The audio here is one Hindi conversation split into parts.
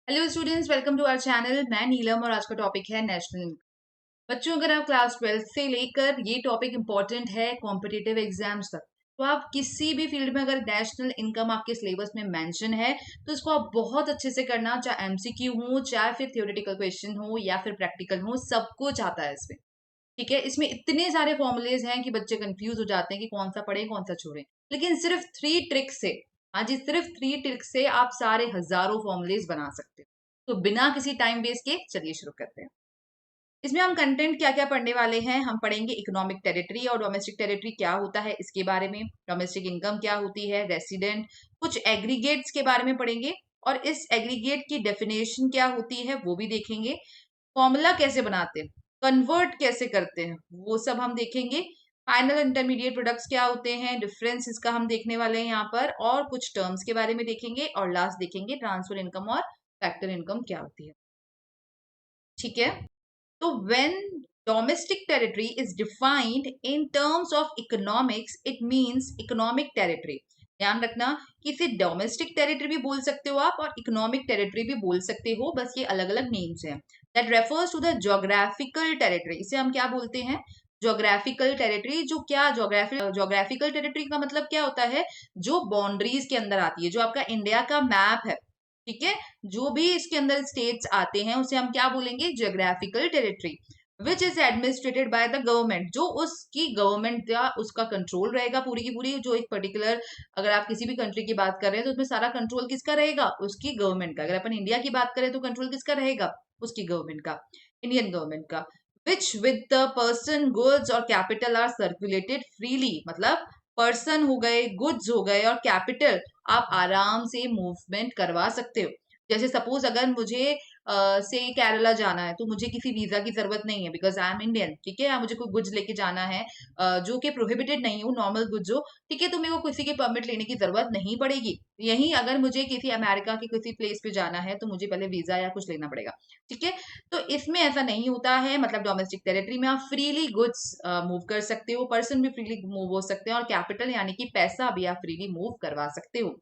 Hello students, welcome to our channel. मैं नीलम और आज का टॉपिक है नेशनल इनकम। बच्चों, अगर आप क्लास 12th से लेकर ये टॉपिक इंपॉर्टेंट है कॉम्पिटिटिव एग्जाम्स तक, तो आप किसी भी फील्ड में अगर नेशनल इनकम आपके सिलेबस में मेंशन है तो इसको आप बहुत अच्छे से करना, चाहे एमसीक्यू हो, चाहे फिर थ्योरेटिकल क्वेश्चन हो या फिर प्रैक्टिकल हो, सब कुछ आता है इसमें। ठीक है, इसमें इतने सारे फॉर्मूलेज हैं कि बच्चे कंफ्यूज हो जाते हैं कि कौन सा पढ़े कौन सा छोड़े। लेकिन सिर्फ 3 ट्रिक से, हाँ जी, सिर्फ 3 ट्रिक से आप सारे हजारों फॉर्मूलेज बना सकते हो। तो बिना किसी टाइम वेस्ट के चलिए शुरू करते हैं। इसमें हम कंटेंट क्या क्या पढ़ने वाले हैं, हम पढ़ेंगे इकोनॉमिक टेरिटरी और डोमेस्टिक टेरिटरी क्या होता है इसके बारे में, डोमेस्टिक इनकम क्या होती है, रेसिडेंट, कुछ एग्रीगेट्स के बारे में पढ़ेंगे और इस एग्रीगेट की डेफिनेशन क्या होती है वो भी देखेंगे। फॉर्मूला कैसे बनाते हैं, कन्वर्ट कैसे करते हैं, वो सब हम देखेंगे। फाइनल इंटरमीडिएट प्रोडक्ट्स क्या होते हैं, डिफरेंस इसका हम देखने वाले हैं यहाँ पर, और कुछ टर्म्स के बारे में देखेंगे और लास्ट देखेंगे ट्रांसफर इनकम और फैक्टर इनकम क्या होती है। ठीक है, तो when domestic territory is defined in terms of economics, it means economic territory। ध्यान रखना कि इसे डोमेस्टिक टेरिटरी भी बोल सकते हो आप और इकोनॉमिक टेरिटरी भी बोल सकते हो, बस ये अलग अलग नेम्स हैं। That refers to the geographical territory, इसे हम क्या बोलते हैं, जोग्राफिकल टेरिटरी। जो क्या जोग्राफिकल टेरिटरी का मतलब क्या होता है, जो बाउंड्रीज के अंदर आती है, जो आपका इंडिया का मैप है। ठीक है, जो भी इसके अंदर स्टेट्स आते हैं उसे हम क्या बोलेंगे, geographical territory. Which is administrated by the government, जो उसकी गवर्नमेंट या उसका कंट्रोल रहेगा पूरी की पूरी, जो एक पर्टिकुलर, अगर आप किसी भी कंट्री की बात कर रहे हैं तो उसमें सारा कंट्रोल किसका रहेगा, उसकी गवर्नमेंट का। अगर अपन इंडिया की बात करें तो कंट्रोल किसका रहेगा, उसकी गवर्नमेंट का, इंडियन गवर्नमेंट का। Which with the person, goods और कैपिटल आर सर्कुलेटेड फ्रीली, मतलब पर्सन हो गए, गुड्स हो गए और कैपिटल आप आराम से मूवमेंट करवा सकते हो। जैसे सपोज अगर मुझे से केरला जाना है तो मुझे किसी वीजा की जरूरत नहीं है, बिकॉज आई एम इंडियन। ठीक है, या मुझे कोई गुड्स लेके जाना है जो कि प्रोहिबिटेड नहीं हो, नॉर्मल गुड्स हो, ठीक है, तो मेरे को किसी के परमिट लेने की जरूरत नहीं पड़ेगी। यही अगर मुझे किसी अमेरिका के किसी प्लेस पे जाना है तो मुझे पहले वीजा या कुछ लेना पड़ेगा। ठीक है, तो इसमें ऐसा नहीं होता है, मतलब डोमेस्टिक टेरिटरी में आप फ्रीली गुड्स मूव कर सकते हो, पर्सन भी फ्रीली मूव हो सकते हैं और कैपिटल यानी कि पैसा भी आप फ्रीली मूव करवा सकते हो।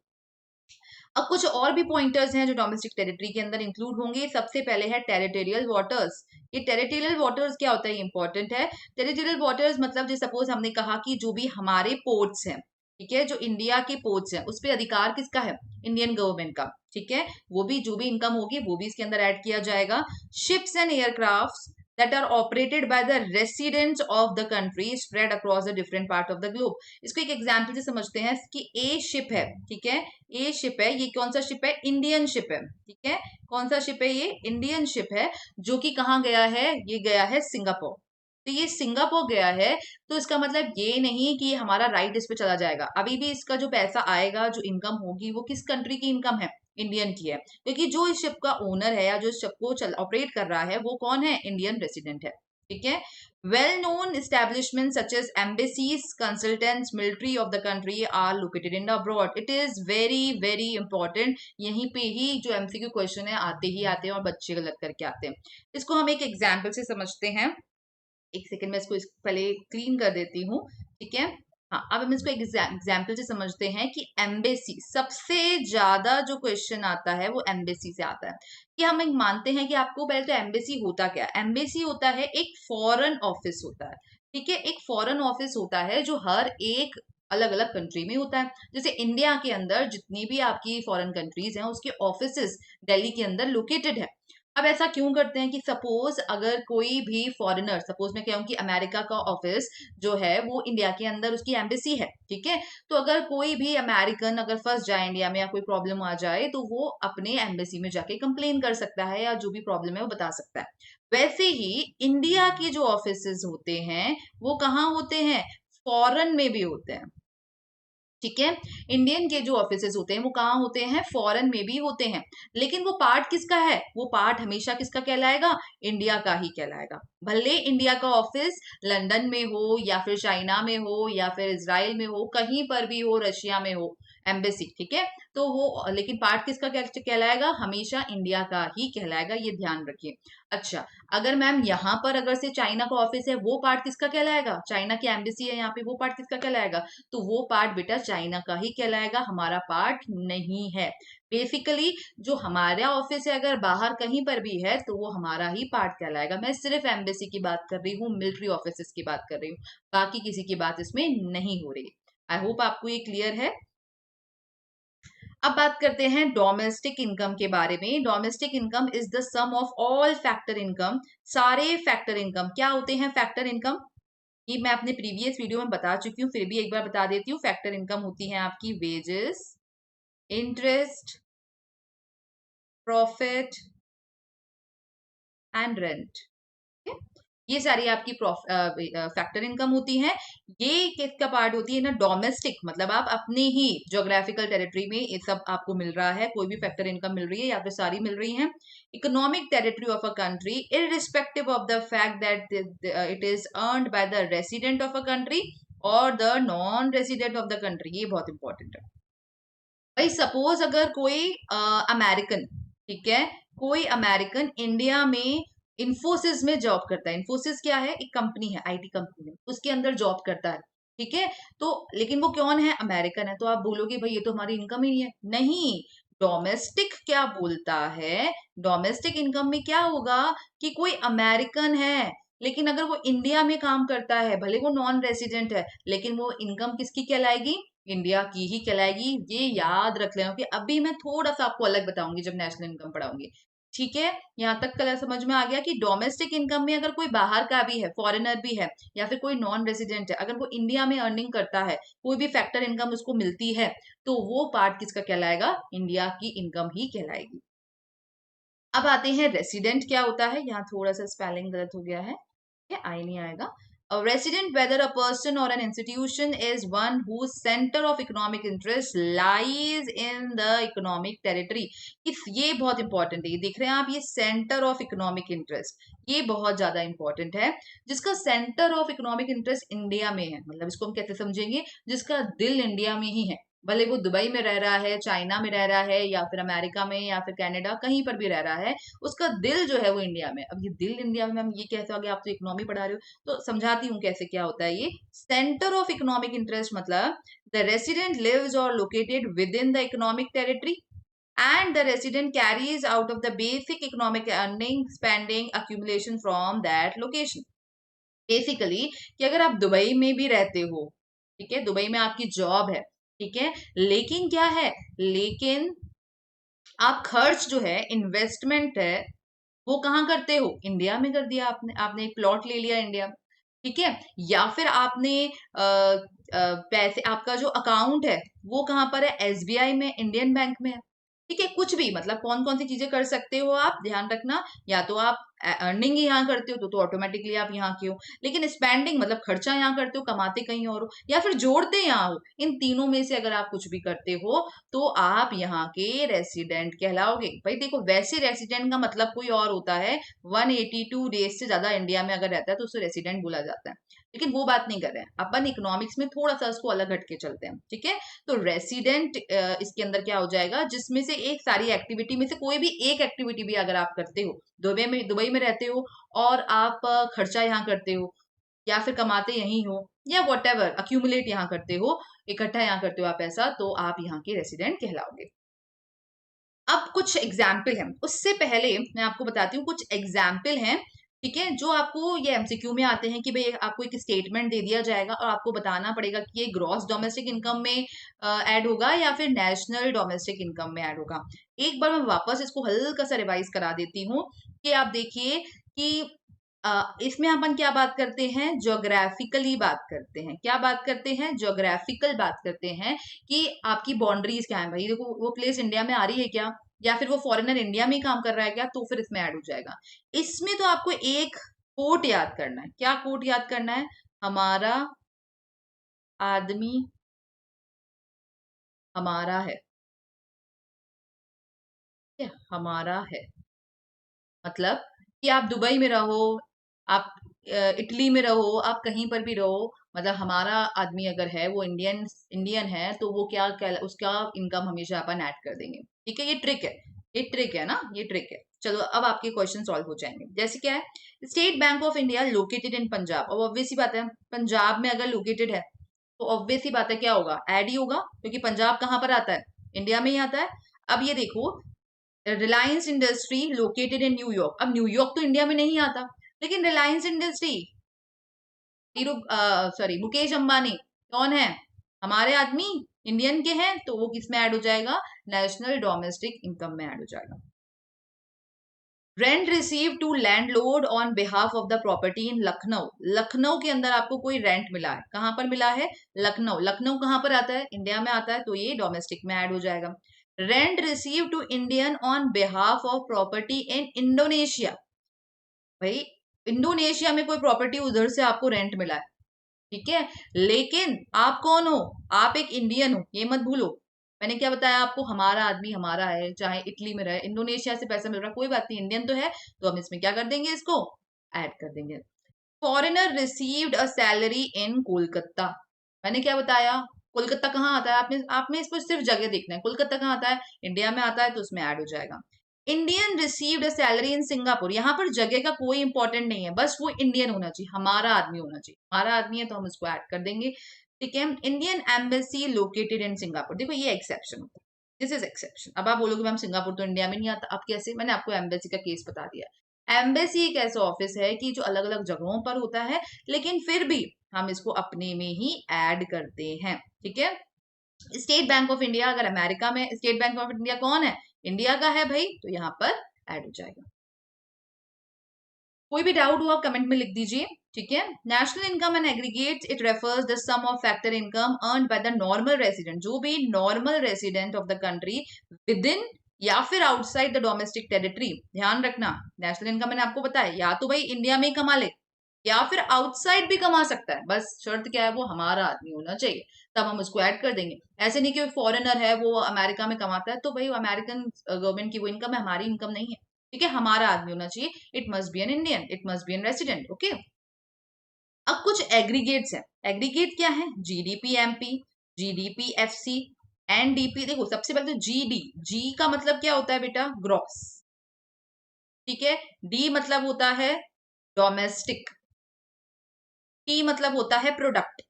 अब कुछ और भी पॉइंटर्स हैं जो डोमेस्टिक टेरिटरी के अंदर इंक्लूड होंगे। सबसे पहले है टेरिटोरियल वाटर्स। ये टेरिटोरियल वाटर्स क्या होता है, इंपॉर्टेंट है। टेरिटोरियल वाटर्स मतलब जो सपोज हमने कहा कि जो भी हमारे पोर्ट्स हैं, ठीक है, जो इंडिया के पोर्ट्स हैं उस पर अधिकार किसका है, इंडियन गवर्नमेंट का। ठीक है, वो भी जो भी इनकम होगी वो भी इसके अंदर ऐड किया जाएगा। Ships and aircraft that are operated by the residents of the country spread across the different part of the globe। इसको एक एग्जांपल से समझते हैं कि ए शिप है, ठीक है, ए शिप है, ये कौन सा शिप है, इंडियन शिप है। ठीक है, कौन सा शिप है, ये इंडियन शिप है, जो कि कहाँ गया है, ये गया है सिंगापुर। तो ये सिंगापुर गया है, तो इसका मतलब ये नहीं कि हमारा राइट इस पे चला जाएगा। अभी भी इसका जो पैसा आएगा, जो इनकम होगी, वो किस कंट्री की इनकम है, इंडियन की है, क्योंकि जो इस शिप का ओनर है या जो इस शिप को ऑपरेट कर रहा है वो कौन है, इंडियन रेसिडेंट है। ठीक है, well known establishments such as embassies, consultants, military of the country are located in abroad। it is very very important। यहीं पे ही जो एमसीक्यू क्वेश्चन है आते ही आते हैं और बच्चे गलत करके आते हैं। इसको हम एक एग्जाम्पल से समझते हैं। एक सेकंड में इसको पहले क्लीन कर देती हूँ। ठीक है, हाँ, अब हम इसको एक एग्जाम्पल से समझते हैं कि एम्बेसी, सबसे ज्यादा जो क्वेश्चन आता है वो एम्बेसी से आता है। कि हम एक मानते हैं कि आपको पहले तो एम्बेसी होता क्या, एम्बेसी होता है एक फॉरेन ऑफिस होता है। ठीक है, एक फॉरेन ऑफिस होता है जो हर एक अलग अलग कंट्री में होता है। जैसे इंडिया के अंदर जितनी भी आपकी फॉरेन कंट्रीज हैं उसके ऑफिसेस दिल्ली के अंदर लोकेटेड है। अब ऐसा क्यों करते हैं कि सपोज अगर कोई भी फॉरेनर, सपोज मैं कहूँ कि अमेरिका का ऑफिस जो है वो इंडिया के अंदर उसकी एम्बेसी है। ठीक है, तो अगर कोई भी अमेरिकन अगर फंस जाए इंडिया में या कोई प्रॉब्लम आ जाए तो वो अपने एम्बेसी में जाके कंप्लेन कर सकता है या जो भी प्रॉब्लम है वो बता सकता है। वैसे ही इंडिया के जो ऑफिसेज होते हैं वो कहाँ होते हैं, फॉरेन में भी होते हैं। ठीक है, इंडियन के जो ऑफिसेज होते हैं वो कहाँ होते हैं, फॉरेन में भी होते हैं। लेकिन वो पार्ट किसका है, वो पार्ट हमेशा किसका कहलाएगा, इंडिया का ही कहलाएगा। भले इंडिया का ऑफिस लंदन में हो या फिर चाइना में हो या फिर इजराइल में हो, कहीं पर भी हो, रशिया में हो, एम्बेसी, ठीक है। तो वो लेकिन पार्ट किसका कहलाएगा, हमेशा इंडिया का ही कहलाएगा, ये ध्यान रखिए। अच्छा, अगर मैम यहाँ पर अगर से चाइना का ऑफिस है, वो पार्ट किसका कहलाएगा, चाइना की एम्बेसी है यहाँ पे, वो पार्ट किसका कहलाएगा, तो वो पार्ट बेटा चाइना का ही कहलाएगा, हमारा पार्ट नहीं है। बेसिकली जो हमारा ऑफिस है अगर बाहर कहीं पर भी है तो वो हमारा ही पार्ट कहलाएगा। मैं सिर्फ एम्बेसी की बात कर रही हूँ, मिलिट्री ऑफिस की बात कर रही हूँ, बाकी किसी की बात इसमें नहीं हो रही। आई होप आपको ये क्लियर है। अब बात करते हैं डोमेस्टिक इनकम के बारे में। Domestic income is the sum of all factor income. सारे फैक्टर इनकम क्या होते हैं, फैक्टर इनकम ये मैं अपने प्रीवियस वीडियो में बता चुकी हूँ, फिर भी एक बार बता देती हूँ। फैक्टर इनकम होती है आपकी wages, interest, profit and rent. ये सारी आपकी फैक्टर इनकम होती हैं। ये किसका पार्ट होती है ना, डोमेस्टिक, मतलब आप अपने ही ज्योग्राफिकल टेरिटरी में ये सब आपको मिल रहा है, कोई भी फैक्टर इनकम मिल रही है या फिर सारी मिल रही है। Economic territory of a country irrespective of the fact that it is earned by the resident of a country और the non resident of the country. ये बहुत इंपॉर्टेंट है भाई। सपोज अगर कोई अमेरिकन, ठीक है, कोई अमेरिकन इंडिया में इन्फोसिस में जॉब करता है। इन्फोसिस क्या है, एक कंपनी है, आईटी कंपनी है, उसके अंदर जॉब करता है, ठीक है। तो लेकिन वो कौन है, अमेरिकन है। तो आप बोलोगे भाई ये तो हमारी इनकम ही नहीं है। नहीं, डोमेस्टिक क्या बोलता है, डोमेस्टिक इनकम में क्या होगा कि कोई अमेरिकन है लेकिन अगर वो इंडिया में काम करता है, भले वो नॉन रेसिडेंट है, लेकिन वो इनकम किसकी कहलाएगी, इंडिया की ही कहलाएगी। ये याद रख लेना कि अभी मैं थोड़ा सा आपको अलग बताऊंगी जब नेशनल इनकम पढ़ाऊंगी, ठीक है। यहाँ तक कल समझ में आ गया कि डोमेस्टिक इनकम में अगर कोई बाहर का भी है, फॉरेनर भी है या फिर कोई नॉन रेसिडेंट है, अगर वो इंडिया में अर्निंग करता है, कोई भी फैक्टर इनकम उसको मिलती है, तो वो पार्ट किसका कहलाएगा, इंडिया की इनकम ही कहलाएगी। अब आते हैं रेसिडेंट क्या होता है। यहाँ थोड़ा सा स्पेलिंग गलत हो गया है, आई नहीं आएगा। A resident, whether a person or an institution, is one whose center of economic interest lies in the economic territory. इस ये बहुत इंपॉर्टेंट है, ये देख रहे हैं आप, ये सेंटर ऑफ इकोनॉमिक इंटरेस्ट, ये बहुत ज्यादा इंपॉर्टेंट है। जिसका centre of economic interest India में है, मतलब इसको हम कैसे समझेंगे, जिसका दिल इंडिया में ही है, भले वो दुबई में रह रहा है, चाइना में रह रहा है या फिर अमेरिका में या फिर कनाडा, कहीं पर भी रह रहा है, उसका दिल जो है वो इंडिया में। अब ये दिल इंडिया में, मैम ये कैसे हो गया, आप तो इकोनॉमी पढ़ा रहे हो, तो समझाती हूँ कैसे क्या होता है ये। सेंटर ऑफ इकोनॉमिक इंटरेस्ट मतलब द रेसिडेंट लिव्स और located with in the economic territory and the resident carries out of the basic economic earning, spending, accumulation from that location. Basically कि अगर आप दुबई में भी रहते हो, ठीक है, दुबई में आपकी जॉब है, ठीक है, लेकिन क्या है, लेकिन आप खर्च जो है, इन्वेस्टमेंट है, वो कहाँ करते हो, इंडिया में कर दिया आपने, आपने एक प्लॉट ले लिया इंडिया में, ठीक है, या फिर आपने पैसे, आपका जो अकाउंट है वो कहाँ पर है, एसबीआई में, इंडियन बैंक में है, ठीक है। कुछ भी, मतलब कौन कौन सी चीजें कर सकते हो आप, ध्यान रखना, या तो आप अर्निंग ही यहाँ करते हो तो ऑटोमेटिकली आप यहाँ के हो, लेकिन स्पेंडिंग मतलब खर्चा यहाँ करते हो, कमाते कहीं और हो, या फिर जोड़ते यहाँ हो, इन तीनों में से अगर आप कुछ भी करते हो तो आप यहाँ के रेसिडेंट कहलाओगे। भाई देखो, वैसे रेसिडेंट का मतलब कोई और होता है, 182 डेज से ज्यादा इंडिया में अगर रहता है तो उसे रेसिडेंट बोला जाता है, लेकिन वो बात नहीं कर रहे हैं अपन, इकोनॉमिक्स में थोड़ा सा उसको अलग हटके चलते हैं, ठीक है। तो रेसिडेंट इसके अंदर क्या हो जाएगा, जिसमें से एक सारी एक्टिविटी में से कोई भी एक एक्टिविटी भी अगर आप करते हो, दुबई में रहते हो और आप खर्चा यहाँ करते हो या फिर कमाते यहीं हो या वॉट एवर अक्यूमुलेट यहाँ करते हो, इकट्ठा यहाँ करते हो आप पैसा, तो आप यहाँ के रेसिडेंट कहलाओगे। अब कुछ एग्जाम्पल हैं, उससे पहले मैं आपको बताती हूँ कुछ एग्जाम्पल हैं, ठीक है, जो आपको ये एमसीक्यू में आते हैं कि भाई आपको एक स्टेटमेंट दे दिया जाएगा और आपको बताना पड़ेगा कि ये ग्रॉस डोमेस्टिक इनकम में ऐड होगा या फिर नेशनल डोमेस्टिक इनकम में ऐड होगा। एक बार मैं वापस इसको हल्का सा रिवाइज करा देती हूँ कि आप देखिए कि इसमें अपन क्या बात करते हैं, ज्योग्राफिकली बात करते हैं, क्या बात करते हैं, ज्योग्राफिकल बात करते हैं कि आपकी बाउंड्रीज क्या है, भाई देखो वो प्लेस इंडिया में आ रही है क्या, या फिर वो फॉरेनर इंडिया में ही काम कर रहा है क्या, तो फिर इसमें ऐड हो जाएगा। इसमें तो आपको एक कोट याद करना है, क्या कोट याद करना है, हमारा आदमी हमारा है, हमारा है, मतलब कि आप दुबई में रहो, आप इटली में रहो, आप कहीं पर भी रहो, मतलब हमारा आदमी अगर है वो इंडियन इंडियन है तो वो उसका इनकम हमेशा अपन ऐड कर देंगे। ठीक है, ये ट्रिक है, ये ट्रिक है ना, ये ट्रिक है। चलो अब आपके क्वेश्चन सॉल्व हो जाएंगे। जैसे क्या है, state bank of India located in Punjab. अब ऑब्वियस ही बात है, पंजाब में अगर लोकेटेड है तो ऑब्वियस ही बात है क्या होगा, ऐड ही होगा, क्योंकि पंजाब कहाँ पर आता है, इंडिया में ही आता है। अब ये देखो, Reliance industry located in New York. अब न्यूयॉर्क तो इंडिया में नहीं आता, लेकिन रिलायंस इंडस्ट्री, सॉरी मुकेश अंबानी कौन है, हमारे आदमी, इंडियन के हैं, तो वो किस में ऐड हो जाएगा, नेशनल डोमेस्टिक इनकम में ऐड हो जाएगा। Rent receive to landlord on behalf of the property in Lucknow. Lucknow के अंदर आपको कोई रेंट मिला है, कहां पर मिला है, लखनऊ। लखनऊ कहां पर आता है, इंडिया में आता है, तो ये डोमेस्टिक में ऐड हो जाएगा। Rent receive to Indian on behalf of property in Indonesia. भाई इंडोनेशिया में कोई प्रॉपर्टी, उधर से आपको रेंट मिला है, ठीक है, लेकिन आप कौन हो, आप एक इंडियन हो, ये मत भूलो। मैंने क्या बताया आपको, हमारा आदमी हमारा है, चाहे इटली में रहे, इंडोनेशिया से पैसा मिल रहा है, कोई बात नहीं, इंडियन तो है, तो हम इसमें क्या कर देंगे, इसको ऐड कर देंगे। Foreigner received a salary in Kolkata. मैंने क्या बताया, कोलकाता कहाँ आता है, आपने इसको सिर्फ जगह देखना है, कोलकाता कहाँ आता है, इंडिया में आता है, तो उसमें ऐड हो जाएगा। Indian received a salary in Singapore. यहाँ पर जगह का कोई इंपॉर्टेंट नहीं है, बस वो इंडियन होना चाहिए, हमारा आदमी होना चाहिए, हमारा आदमी है तो हम इसको ऐड कर देंगे। ठीक है, Indian embassy located in Singapore. देखो ये एक्सेप्शन होता है, दिस इज एक्सेप्शन। अब आप बोलोगे मैम सिंगापुर तो इंडिया में नहीं आता, अब कैसे, मैंने आपको एम्बेसी का केस बता दिया। एम्बेसी एक ऐसा ऑफिस है कि जो अलग अलग जगहों पर होता है, लेकिन फिर भी हम इसको अपने में ही ऐड करते हैं। ठीक है, स्टेट बैंक ऑफ इंडिया, अगर अमेरिका में स्टेट बैंक ऑफ इंडिया कौन है, इंडिया का है भाई, तो यहाँ पर ऐड हो जाएगा। कोई भी डाउट हुआ कमेंट में लिख दीजिए। ठीक है, national income and aggregates, it refers the sum of factor income earned by the normal resident. जो भी normal resident of the country within या फिर आउटसाइड द डोमेस्टिक टेरिटरी। ध्यान रखना, नेशनल इनकम मैंने आपको बताया, या तो भाई इंडिया में ही कमा ले या फिर आउटसाइड भी कमा सकता है, बस शर्त क्या है, वो हमारा आदमी होना चाहिए, तब हम उसको ऐड कर देंगे। ऐसे नहीं कि फॉरेनर है वो अमेरिका में कमाता है, तो भाई अमेरिकन गवर्नमेंट की वो इनकम है, हमारी इनकम नहीं है। ठीक है, हमारा आदमी होना चाहिए, it must be an Indian, it must be an resident. Okay, अब कुछ एग्रीगेट्स हैं। एग्रीगेट क्या है, GDP MP, GDP FC, NDP. देखो सबसे पहले तो जीडी, जी का मतलब क्या होता है बेटा, ग्रॉस। ठीक है, डी मतलब होता है डोमेस्टिक, टी मतलब होता है प्रोडक्ट।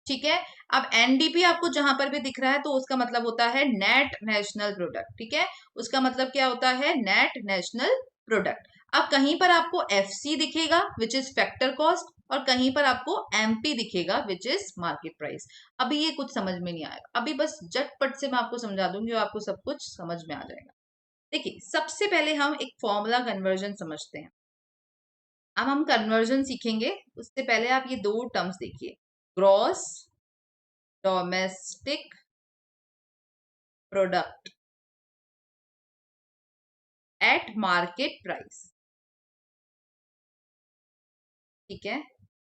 ठीक है, अब एनडीपी आपको जहां पर भी दिख रहा है तो उसका मतलब होता है नेट नेशनल प्रोडक्ट। ठीक है, उसका मतलब क्या होता है, नेट नेशनल प्रोडक्ट। अब कहीं पर आपको एफसी दिखेगा विच इज फैक्टर कॉस्ट, और कहीं पर आपको एमपी दिखेगा विच इज मार्केट प्राइस। अभी ये कुछ समझ में नहीं आएगा, अभी बस झटपट से मैं आपको समझा दूंगी और आपको सब कुछ समझ में आ जाएगा। देखिए सबसे पहले हम एक फॉर्मूला कन्वर्जन समझते हैं। अब हम कन्वर्जन सीखेंगे, उससे पहले आप ये दो टर्म्स देखिए, gross domestic product at market price. ठीक है,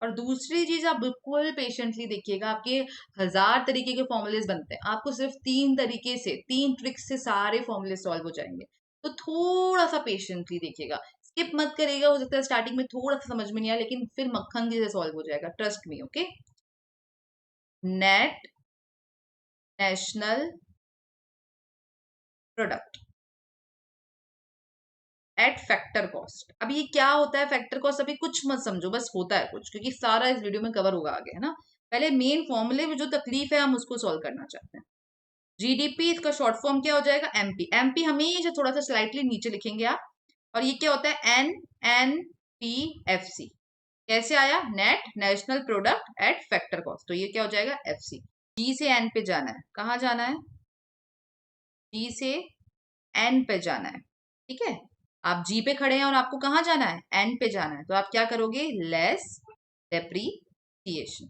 और दूसरी चीज आप बिल्कुल पेशेंटली देखिएगा, आपके 1000 तरीके के फॉर्मूलेस बनते हैं, आपको सिर्फ 3 तरीके से, 3 ट्रिक्स से सारे फॉर्मूले सॉल्व हो जाएंगे। तो थोड़ा सा पेशेंटली देखिएगा, स्किप मत करिएगा, हो सकता है स्टार्टिंग में थोड़ा सा समझ में नहीं आया, लेकिन फिर मक्खन जैसे सॉल्व हो जाएगा, trust me. Okay, net national product at factor cost. अब ये क्या होता है फैक्टर कॉस्ट, अभी कुछ मत समझो, बस होता है कुछ, क्योंकि सारा इस वीडियो में कवर होगा आगे, है ना। पहले मेन फॉर्मूले में जो तकलीफ है हम उसको सॉल्व करना चाहते हैं। जीडीपी, इसका शॉर्ट फॉर्म क्या हो जाएगा, एमपी। एमपी हमेशा थोड़ा सा स्लाइटली नीचे लिखेंगे आप, और ये क्या होता है, N N P F C. कैसे आया, net national product at factor cost, तो ये क्या हो जाएगा, एफ सी। जी से एन पे जाना है, कहाँ जाना है, जी से एन पे जाना है। ठीक है, आप जी पे खड़े हैं और आपको कहाँ जाना है, एन पे जाना है, तो आप क्या करोगे, लेस डेप्रीसिएशन।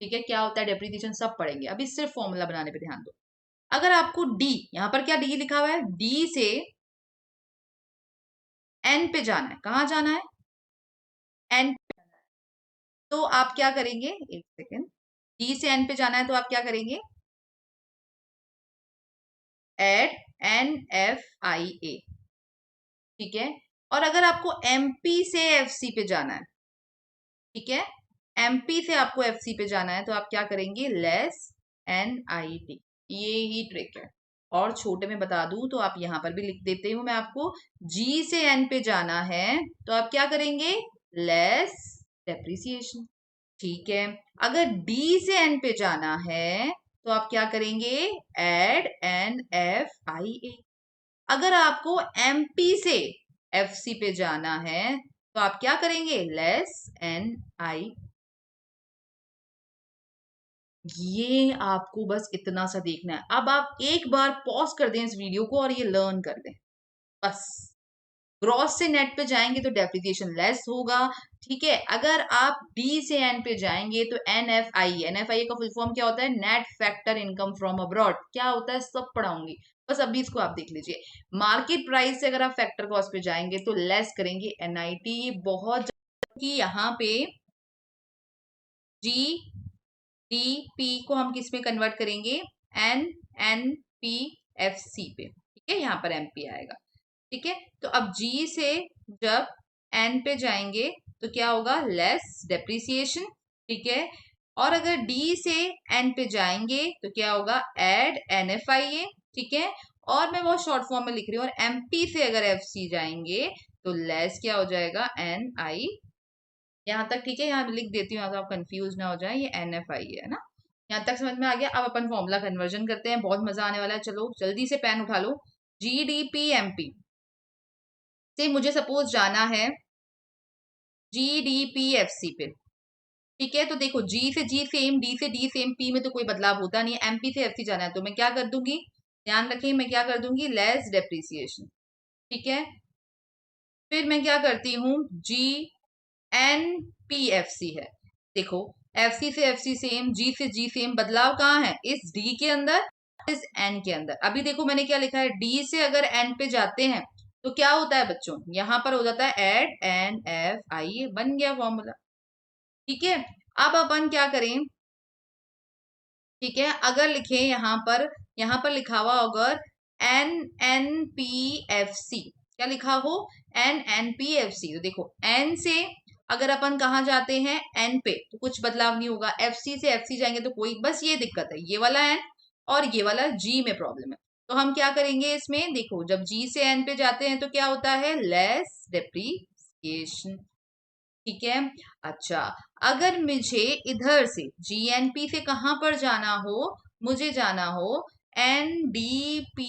ठीक है, क्या होता है डेप्रीसिएशन सब पढ़ेंगे, अभी सिर्फ फॉर्मूला बनाने पे ध्यान दो। अगर आपको डी, यहां पर क्या डी लिखा हुआ है, डी से एन पे जाना है, कहाँ जाना है, एन पे, तो आप क्या करेंगे, एक सेकेंड, डी से एन पे जाना है तो आप क्या करेंगे, एड एन एफ आई ए। ठीक है, और अगर आपको एमपी से एफसी पे जाना है, ठीक है, एमपी से आपको एफसी पे जाना है, तो आप क्या करेंगे, लेस NIT, ये ही ट्रिक है। और छोटे में बता दूं तो आप यहां पर भी लिख देते हूं मैं आपको, जी से एन पे जाना है तो आप क्या करेंगे, लेस डेप्रिसिएशन, ठीक है। अगर डी से एन पे जाना है तो आप क्या करेंगे, एड NFIA। अगर आपको एमपी से एफसी पे जाना है तो आप क्या करेंगे, लेस NI। ये आपको बस इतना सा देखना है। अब आप एक बार पॉज कर दें इस वीडियो को और ये लर्न कर दें बस। ग्रॉस से नेट पे जाएंगे तो डेप्रिसिएशन लेस होगा, ठीक है। अगर आप डी से एन पे जाएंगे तो NFIA का फुल फॉर्म क्या होता है, net factor income from abroad, क्या होता है सब पढ़ाऊंगी, बस अभी इसको आप देख लीजिए। मार्केट प्राइस से अगर आप फैक्टर कॉस्ट पे जाएंगे तो लेस करेंगे NIT, बहुत कि यहाँ पे GDP को हम किस में कन्वर्ट करेंगे, NNPFC पे, ठीक है, यहाँ पर MP आएगा, ठीक है। तो अब G से जब N पे जाएंगे तो क्या होगा, लेस डेप्रिसिएशन, ठीक है। और अगर D से N पे जाएंगे तो क्या होगा, एड NFIA, ठीक है। और मैं बहुत शॉर्ट फॉर्म में लिख रही हूँ, और MP से अगर FC जाएंगे तो लेस क्या हो जाएगा, NI, यहाँ तक ठीक है। यहाँ लिख देती हूँ, आप कंफ्यूज ना हो जाए, ये NFIA है ना। यहाँ तक समझ में आ गया। अब अपन फॉर्मूला कन्वर्जन करते हैं, बहुत मजा आने वाला है। चलो जल्दी से पेन उठा लो। GDP से मुझे सपोज जाना है GDPFC पे, ठीक है। तो देखो, G से G सेम, D से D सेम, P में तो कोई बदलाव होता नहीं है, MP से FC जाना है तो मैं क्या कर दूंगी, ध्यान रखें, मैं क्या कर दूंगी, लेस डेप्रिसिएशन, ठीक है। फिर मैं क्या करती हूँ, GNPFC है, देखो FC से FC सेम, G से G सेम, बदलाव कहाँ है, इस D के अंदर, इस N के अंदर। अभी देखो मैंने क्या लिखा है, D से अगर N पे जाते हैं तो क्या होता है बच्चों, यहां पर हो जाता है एड NFIA, बन गया फॉर्मूला, ठीक है। अब अपन क्या करें, ठीक है, अगर लिखे यहां पर लिखा हुआ अगर NNPFC, क्या लिखा हो, NNPFC, तो देखो N से अगर अपन कहा जाते हैं N पे तो कुछ बदलाव नहीं होगा, FC से FC जाएंगे तो कोई, बस ये दिक्कत है, ये वाला N और ये वाला G में प्रॉब्लम है। तो हम क्या करेंगे इसमें, देखो जब G से N पे जाते हैं तो क्या होता है, लेस डेप्रिसिएशन, ठीक है। अच्छा, अगर मुझे इधर से GNP से कहां पर जाना हो, मुझे जाना हो NDPMP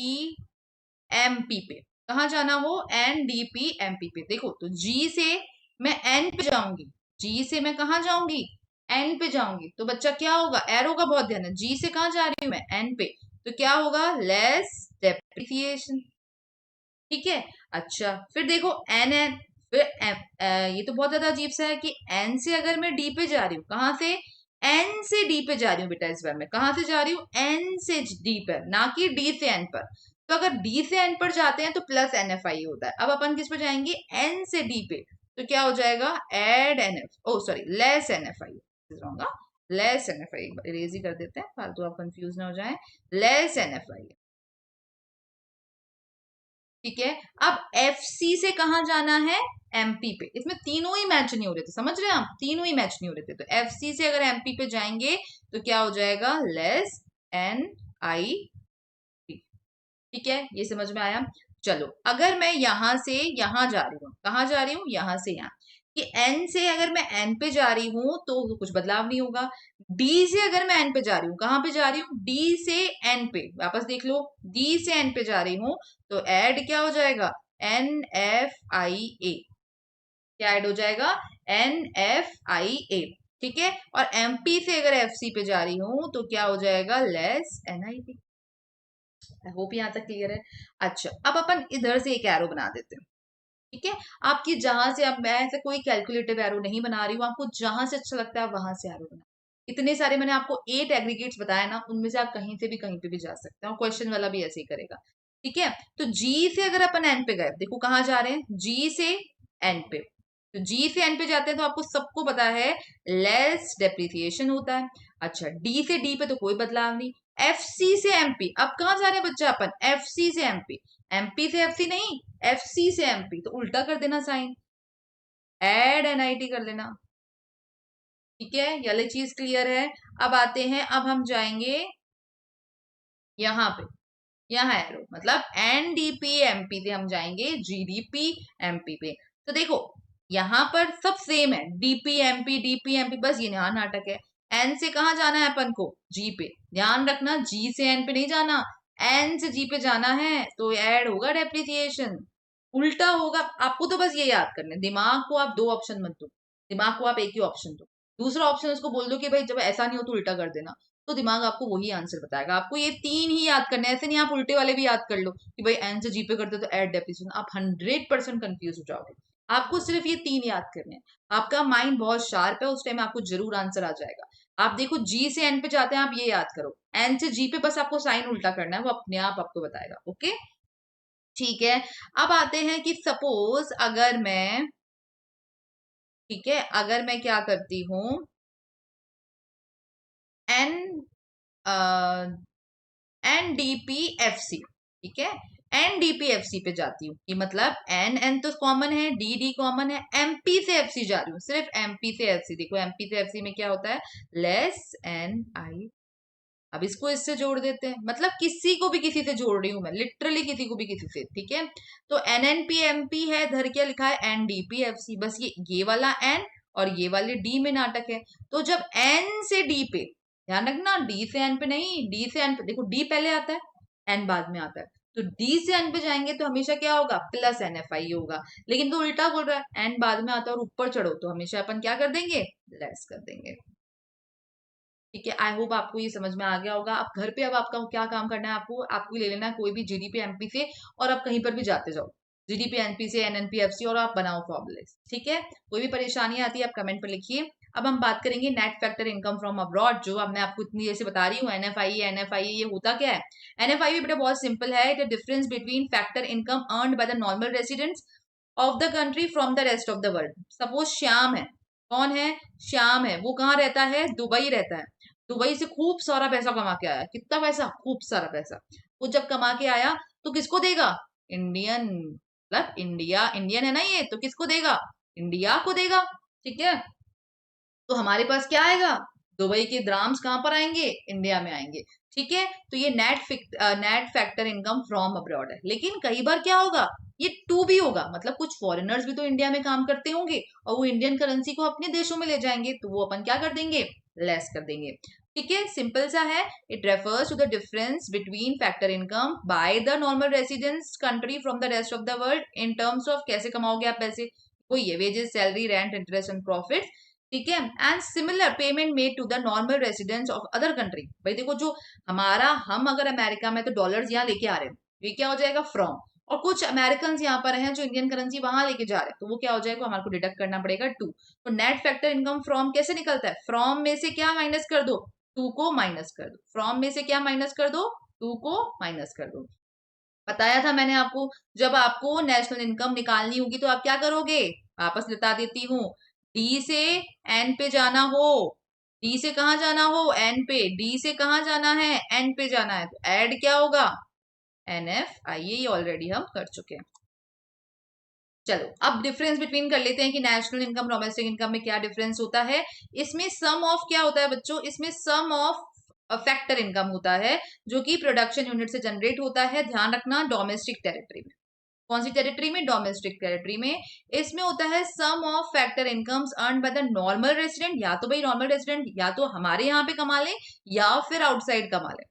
पे, कहा जाना हो, NDPMP पे, देखो तो G से मैं N पे जाऊंगी, G से मैं कहा जाऊंगी, N पे जाऊंगी, तो बच्चा क्या होगा, एरो का बहुत ध्यान है, G से कहा जा रही हूं मैं, N पे, तो क्या होगा, लेस डेप्रिसिएशन, ठीक है। अच्छा, फिर देखो एन एन, फिर ये तो बहुत ज्यादा अजीब सा है कि एन से अगर मैं डी पे जा रही हूँ, कहां से, एन से डी पे जा रही हूँ बेटा, इस बार मैं कहां से जा रही हूँ, एन से डी पर, ना कि डी से एन पर। तो अगर डी से एन पर जाते हैं तो प्लस NFI होता है। अब अपन किस पर जाएंगे, एन से डी पे, तो क्या हो जाएगा, एड NF, ओ सॉरी, लेस NFI होगा, लेस NFI, इरेज ही कर देते हैं फालतू आप कंफ्यूज ना हो जाए, लेस NFI, ठीक है। अब FC से कहा जाना है, MP पे, इसमें तीनों ही मैच नहीं हो रहे थे, समझ रहे हैं आप, तीनों ही मैच नहीं हो रहे थे, तो FC से अगर MP पे जाएंगे तो क्या हो जाएगा, लेस NI, ठीक है, ये समझ में आया। चलो, अगर मैं यहां से यहां जा रही हूँ, कहाँ जा रही हूँ, यहां से यहाँ, कि N से अगर मैं N पे जा रही हूँ तो कुछ बदलाव नहीं होगा। D से अगर मैं N पे जा रही हूँ, कहाँ पे जा रही हूँ, D से N पे, वापस देख लो, D से N पे जा रही हूँ तो ऐड क्या हो जाएगा, NFIA, क्या ऐड हो जाएगा, NFIA, ठीक है। और MP से अगर FC पे जा रही हूँ तो क्या हो जाएगा, लेस NIT। आई होप यहाँ तक क्लियर है। अच्छा, अब अपन इधर से एक एरो बना देते हैं, ठीक है। आपकी जहां से, अब मैं ऐसे कोई कैलकुलेटिव एरो नहीं बना रही हूँ, आपको जहां से अच्छा लगता है आप वहां से एरो बना, इतने सारे मैंने आपको 8 एग्रीगेट्स बताया ना, उनमें से आप कहीं से भी कहीं पे भी जा सकते हैं, और क्वेश्चन वाला भी ऐसे ही करेगा, ठीक है। तो G से अगर अपन N पे गए, देखो कहाँ जा रहे हैं, G से N पे, तो G से N पे जाते हैं तो आपको सबको पता है लेस डेप्रिसिएशन होता है। अच्छा, D से D पे तो कोई बदलाव नहीं, FC से MP, अब कहाँ जा रहे हैं बच्चा अपन, FC से MP, एमपी से एफसी नहीं, एफसी से एमपी, तो उल्टा कर देना साइन, एड एनआईटी कर लेना। ठीक है, ये चीज क्लियर है। अब आते हैं, अब हम जाएंगे यहाँ पे, यहाँ एरो मतलब एनडीपी एमपी से हम जाएंगे जीडीपी एमपी पे। तो देखो यहाँ पर सब सेम है, डीपी एमपी, बस ये यहाँ नाटक है। एन से कहाँ जाना है अपन को, जी पे। ध्यान रखना जी से एन पे नहीं जाना, एन से जी पे जाना है, तो ऐड होगा डेप्रिसिएशन, उल्टा होगा। आपको तो बस ये याद करना है, दिमाग को आप दो ऑप्शन मत दो, दिमाग को आप एक ही ऑप्शन दो। दूसरा ऑप्शन उसको बोल दो कि भाई जब ऐसा नहीं हो तो उल्टा कर देना, तो दिमाग आपको वही आंसर बताएगा। आपको ये तीन ही याद करने, ऐसे नहीं आप उल्टे वाले भी याद कर लो कि भाई एन से जी पे करते तो एड डेप्रिसिएशन, आप 100% कंफ्यूज हो जाओगे। आपको सिर्फ ये तीन याद करने हैं, आपका माइंड बहुत शार्प है, उस टाइम आपको जरूर आंसर आ जाएगा। आप देखो जी से एन पे जाते हैं, आप ये याद करो, एन से जी पे बस आपको साइन उल्टा करना है, वो अपने आप आपको बताएगा। ओके ठीक है। अब आते हैं कि सपोज अगर मैं, ठीक है, अगर मैं क्या करती हूं, एन एनडीपीएफसी, ठीक है, एनडीपीएफसी पे जाती हूँ कि मतलब एन एन तो कॉमन है, डी डी कॉमन है, एमपी से एफसी जा रही हूँ, सिर्फ एमपी से एफसी। देखो एमपी से एफसी में क्या होता है, लेस एन आई। अब इसको इससे जोड़ देते हैं, मतलब किसी को भी किसी से जोड़ रही हूं मैं, लिटरली किसी को भी किसी से। ठीक है, तो N N P M P है, धर क्या लिखा है, N D P F C, बस ये वाला एन और ये वाले डी में नाटक है। तो जब एन से डी पे, ध्यान रखना डी से एन पे नहीं, डी से एन पे, देखो डी पहले आता है, एन बाद में आता है, तो डी से एन पे जाएंगे तो हमेशा क्या होगा, प्लस एन एफ आई होगा। लेकिन तो उल्टा बोल रहा है, एन बाद में आता है और ऊपर चढ़ो तो हमेशा अपन क्या कर देंगे, लेस कर देंगे। ठीक है, आई होप आपको ये समझ में आ गया होगा। आप घर पे अब आपका क्या काम करना है, आपको आपको ले लेना है कोई भी जीडीपी एमपी से, और आप कहीं पर भी जाते जाओ जीडीपी एनपी से, एनएनपी एफसी, और आप बनाओ फॉर्मूले। ठीक है, कोई भी परेशानी आती है आप कमेंट पर लिखिए। अब हम बात करेंगे net factor income from abroad, जो अब मैं आपको इतनी देर से बता रही हूँ, एनएफआई ये होता क्या है। एनएफआई बेटा बहुत सिंपल है, the difference between factor income earned bye the normal residents of the country from the rest of the world. Suppose Shyam है, कौन है, श्याम है, वो कहाँ रहता है, दुबई रहता है, दुबई से खूब सारा पैसा कमा के आया, कितना पैसा, खूब सारा पैसा। वो जब कमा के आया तो किसको देगा, इंडियन, मतलब इंडिया, इंडियन है ना ये, तो किसको देगा, इंडिया को देगा। ठीक है, तो हमारे पास क्या आएगा, दुबई के द्राम्स कहां पर आएंगे, इंडिया में आएंगे। ठीक है, तो ये net factor income from abroad है। लेकिन कई बार क्या होगा, ये टू भी होगा, मतलब कुछ फॉरेनर्स भी तो इंडिया में काम करते होंगे और वो इंडियन करेंसी को अपने देशों में ले जाएंगे, तो वो अपन क्या कर देंगे, लेस कर देंगे। ठीक है, सिंपल सा है। It refers to the difference between factor income by the normal residence country from the rest of the world in terms of कैसे कमाओगे आप पैसे, कोई ये wages, salary, rent, interest and profit. ठीक है, and similar payment made to the normal residents of other country. भाई देखो जो हमारा, हम अगर अमेरिका में तो डॉलर्स यहाँ लेके आ रहे हैं, ये क्या हो जाएगा, फ्रॉम, और कुछ अमेरिकन यहाँ पर हैं जो इंडियन करेंसी वहां लेके जा रहे हैं, तो वो क्या हो जाएगा, हमारे को डिडक्ट करना पड़ेगा टू। तो नेट फैक्टर इनकम फ्रॉम कैसे निकलता है, फ्रॉम में से क्या माइनस कर दो, टू को माइनस कर दो, फ्रॉम में से क्या माइनस कर दो, टू को माइनस कर दो। बताया था मैंने आपको, जब आपको नेशनल इनकम निकालनी होगी तो आप क्या करोगे, वापस बता देती हूँ, डी से एन पे जाना हो, डी से कहा जाना हो, एन पे, डी से कहा जाना है, एन पे जाना है, तो ऐड क्या होगा, एन एफ आई, ये ऑलरेडी हम कर चुके हैं। चलो अब डिफरेंस बिटवीन कर लेते हैं कि नेशनल इनकम डोमेस्टिक इनकम में क्या डिफरेंस होता है। इसमें सम ऑफ क्या होता है बच्चों, इसमें सम ऑफ फैक्टर इनकम होता है, जो कि प्रोडक्शन यूनिट से जनरेट होता है। ध्यान रखना डोमेस्टिक टेरिटरी में, कौन सी टेरिटरी में, डोमेस्टिक टेरिटरी में। इसमें होता है some of factor incomes earn by the normal resident, या तो भाई नॉर्मल रेसिडेंट या तो हमारे यहाँ पे कमा ले या फिर आउटसाइड कमा ले,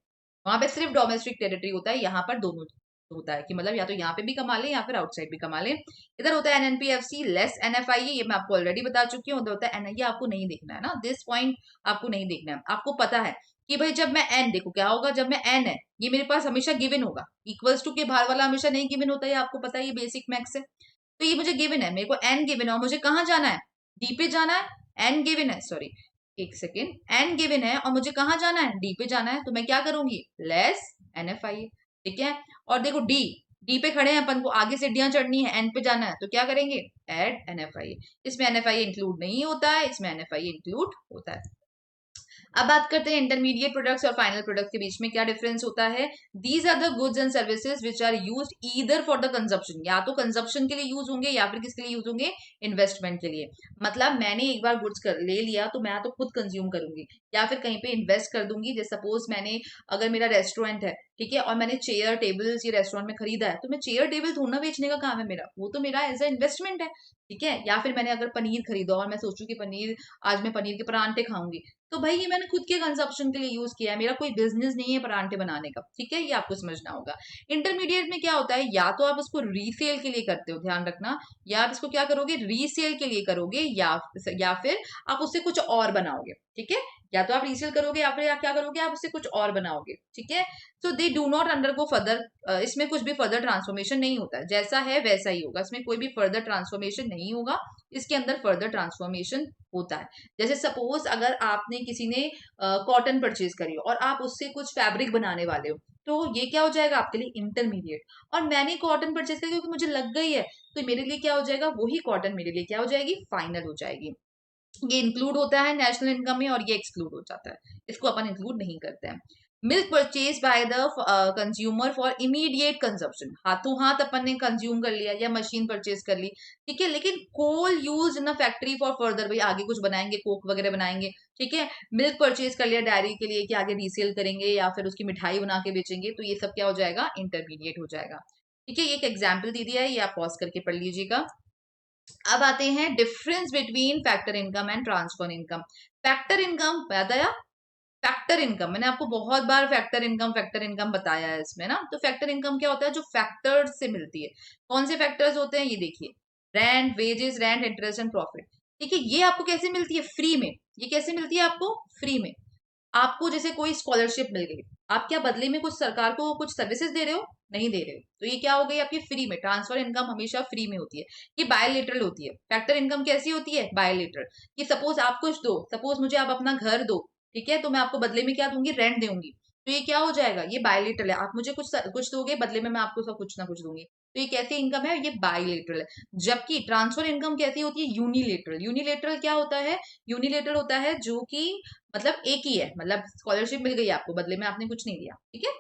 वहां पे सिर्फ डोमेस्टिक टेरिटरी होता है, यहाँ पर दोनों होता है कि मतलब या तो यहाँ पे भी कमा ले या फिर आउटसाइड भी कमा ले। इधर होता है एनएनपीएफसी लेस एनएफआई, ये मैं आपको ऑलरेडी बता चुकी हूँ। उधर होता है ये आपको नहीं देखना है ना, दिस पॉइंट आपको नहीं देखना है, आपको पता है कि भाई जब मैं एन, देखो क्या होगा जब मैं एन है, ये मेरे पास हमेशा गिवन होगा, इक्वल्स टू के बाहर वाला हमेशा नहीं गिवन होता है, आपको पता है, ये बेसिक मैथ्स है। तो ये मुझे गिवन है, मेरे को एन गिवन है और मुझे कहाँ जाना है, डी पे जाना है, एन गिवन है, सॉरी एक सेकेंड, एन गिवन है और मुझे कहाँ जाना है, डी पे जाना है, तो मैं क्या करूंगी, लेस एनएफआई। ठीक है, और देखो डी, डी पे खड़े हैं अपन को, आगे सीढ़ियां चढ़नी है, एन पे जाना है, तो क्या करेंगे, ऐड एनएफआई। इसमें एनएफआई इंक्लूड नहीं होता है, इसमें एनएफआई इंक्लूड होता है। अब बात करते हैं इंटरमीडिएट प्रोडक्ट्स और फाइनल प्रोडक्ट के बीच में क्या डिफरेंस होता है। These are the goods and services which are use either for the consumption, या तो कंजप्शन के लिए यूज होंगे या फिर किसके लिए यूज होंगे, इन्वेस्टमेंट के लिए। मतलब मैंने एक बार गुड्स ले लिया तो मैं तो खुद कंज्यूम करूंगी या फिर कहीं पे इन्वेस्ट कर दूंगी। जैसे सपोज मैंने, अगर मेरा रेस्टोरेंट है, ठीक है, और मैंने चेयर टेबल्स ये रेस्टोरेंट में खरीदा है, तो मैं चेयर टेबल थोड़ा बेचने का काम है मेरा, वो तो मेरा एज ए इन्वेस्टमेंट है, ठीक है। या फिर मैंने अगर पनीर खरीदा और मैं सोचूं कि पनीर, आज मैं पनीर के परांठे खाऊंगी, तो भाई ये मैंने खुद के कंजप्शन के लिए यूज किया है, मेरा कोई बिजनेस नहीं है परांठे बनाने का, ठीक है, ये आपको समझना होगा। इंटरमीडिएट में क्या होता है, या तो आप उसको रीसेल के लिए करते हो, ध्यान रखना, या आप इसको क्या करोगे, रीसेल के लिए करोगे, या फिर आप उससे कुछ और बनाओगे, ठीक है। या तो आप रीसेल करोगे या फिर आप क्या करोगे, आप उससे कुछ और बनाओगे, ठीक है। So they do not undergo further, इसमें कुछ भी फर्दर ट्रांसफॉर्मेशन नहीं होता है, जैसा है वैसा ही होगा, इसमें कोई भी फर्दर ट्रांसफॉर्मेशन नहीं होगा, इसके अंदर फर्दर ट्रांसफॉर्मेशन होता है। जैसे सपोज अगर आपने किसी ने कॉटन परचेज करी हो और आप उससे कुछ फैब्रिक बनाने वाले हो, तो ये क्या हो जाएगा आपके लिए, इंटरमीडिएट। और मैंने कॉटन परचेज करी क्योंकि मुझे लग गई है, तो मेरे लिए क्या हो जाएगा, वही कॉटन मेरे लिए क्या हो जाएगी, फाइनल हो जाएगी। ये इंक्लूड होता है नेशनल इनकम में और ये एक्सक्लूड हो जाता है, इसको अपन इंक्लूड नहीं करते हैं। Milk purchase by the consumer for immediate consumption, हाथों हाथ अपन ने कंज्यूम कर लिया या मशीन परचेज कर ली, ठीक है, लेकिन coal use in the factory for further, भाई आगे कुछ बनाएंगे, कोक वगैरह बनाएंगे, ठीक है। मिल्क परचेज कर लिया डायरी के लिए कि आगे रीसेल करेंगे या फिर उसकी मिठाई बना के बेचेंगे, तो ये सब क्या हो जाएगा, इंटरमीडिएट हो जाएगा, ठीक है। ये एक एग्जाम्पल दे दिया है, ये आप पॉज करके पढ़ लीजिएगा। अब आते हैं difference between factor income and transfer income. Factor income याद आया, फैक्टर इनकम मैंने आपको बहुत बार फैक्टर इनकम बताया है इसमें ना। तो फैक्टर इनकम क्या होता है, जो फैक्टर से मिलती है। कौन से फैक्टर्स होते हैं, ये देखिए, rent, wages, rent, interest and profit, ठीक है। ये आपको कैसे मिलती है, फ्री में। ये कैसे मिलती है आपको, फ्री में। आपको जैसे कोई स्कॉलरशिप मिल गई, आप क्या बदले में कुछ सरकार को कुछ सर्विसेज दे रहे हो, नहीं दे रहे हो, तो ये क्या हो गई आपकी फ्री में। ट्रांसफर इनकम हमेशा फ्री में होती है, ये बायोलेटरल होती है। फैक्टर इनकम कैसी होती है, बायोलेटरल। कि सपोज आप कुछ दो, सपोज मुझे आप अपना घर दो, ठीक है, तो मैं आपको बदले में क्या दूंगी, रेंट दूंगी, तो ये क्या हो जाएगा, ये बायोलेटरल है। आप मुझे कुछ दोगे, बदले में मैं आपको सब कुछ ना कुछ दूंगी, तो ये कैसी इनकम है, ये बायोलेटरल है। जबकि ट्रांसफर इनकम कैसी होती है, यूनिलेटरल। यूनिलेटरल क्या होता है, यूनिलेटरल होता है जो कि मतलब एक ही है, मतलब स्कॉलरशिप मिल गई आपको, बदले में आपने कुछ नहीं दिया, ठीक है।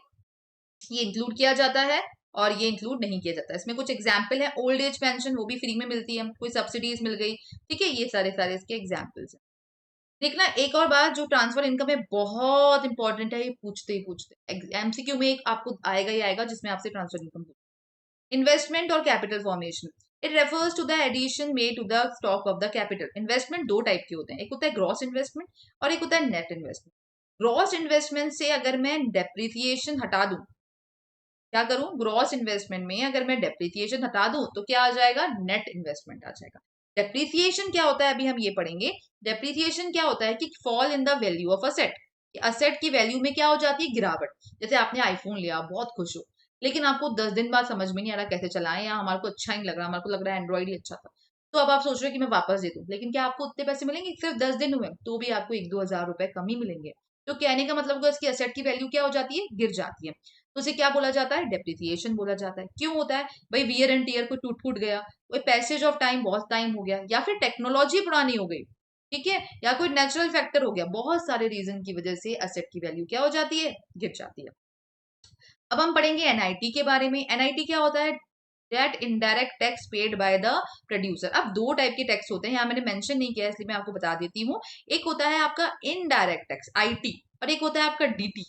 ये इंक्लूड किया जाता है और ये इंक्लूड नहीं किया जाता। इसमें कुछ एग्जाम्पल है, ओल्ड एज पेंशन, वो भी फ्री में मिलती है, कोई सब्सिडीज मिल गई, ठीक है, ये सारे सारे इसके एग्जाम्पल्स हैं। देखना एक और बात, जो ट्रांसफर इनकम है बहुत इंपॉर्टेंट है, ये पूछते ही पूछते एमसीक्यू में एक आपको आएगा ही आएगा, जिसमें आपसे ट्रांसफर इनकम। इन्वेस्टमेंट और capital formation, it refers to the addition made to the stock of the capital. Investment दो टाइप के होते हैं, एक होता है ग्रॉस इन्वेस्टमेंट और एक होता है नेट इन्वेस्टमेंट। ग्रॉस इन्वेस्टमेंट से अगर मैं डेप्रिसिएशन हटा दूं, क्या करूं, ग्रॉस इन्वेस्टमेंट में अगर मैं डेप्रिसिएशन हटा दूं तो क्या आ जाएगा, नेट इन्वेस्टमेंट आ जाएगा। डेप्रिसिएशन क्या होता है, अभी हम ये पढ़ेंगे। डेप्रिसिएशन क्या होता है कि fall in the value of asset, asset की वैल्यू में क्या हो जाती है, गिरावट। जैसे आपने आईफोन लिया, बहुत खुश हो, लेकिन आपको 10 दिन बाद समझ में नहीं आ रहा कैसे चलाएं, या हमारे को अच्छा नहीं लग रहा, हमारे को लग रहा है एंड्रॉइड ही अच्छा था, तो अब आप सोच रहे हो कि मैं वापस दे दूं, लेकिन क्या आपको उतने पैसे मिलेंगे, सिर्फ 10 दिन हुए तो भी आपको 1-2 हज़ार रुपए कम ही मिलेंगे। तो कहने का मतलब उसकी असेट की वैल्यू क्या हो जाती है, गिर जाती है। तो उसे क्या बोला जाता है, डेप्रिसिएशन बोला जाता है। क्यों होता है भाई, वियर एंड टीयर, कोई टूट फूट गया, कोई पैसेज ऑफ टाइम, बहुत टाइम हो गया, या फिर टेक्नोलॉजी पुरानी हो गई, ठीक है, या कोई नेचुरल फैक्टर हो गया, बहुत सारे रीजन की वजह से एसेट की वैल्यू क्या हो जाती है, गिर जाती है। अब हम पढ़ेंगे एनआईटी के बारे में। एनआईटी क्या होता है, debt indirect tax paid by the producer. अब दो टाइप के टैक्स होते हैं, यहाँ मैंने मेंशन नहीं किया इसलिए मैं आपको बता देती हूँ। एक होता है आपका इनडायरेक्ट टैक्स, आईटी, और एक होता है आपका डीटी,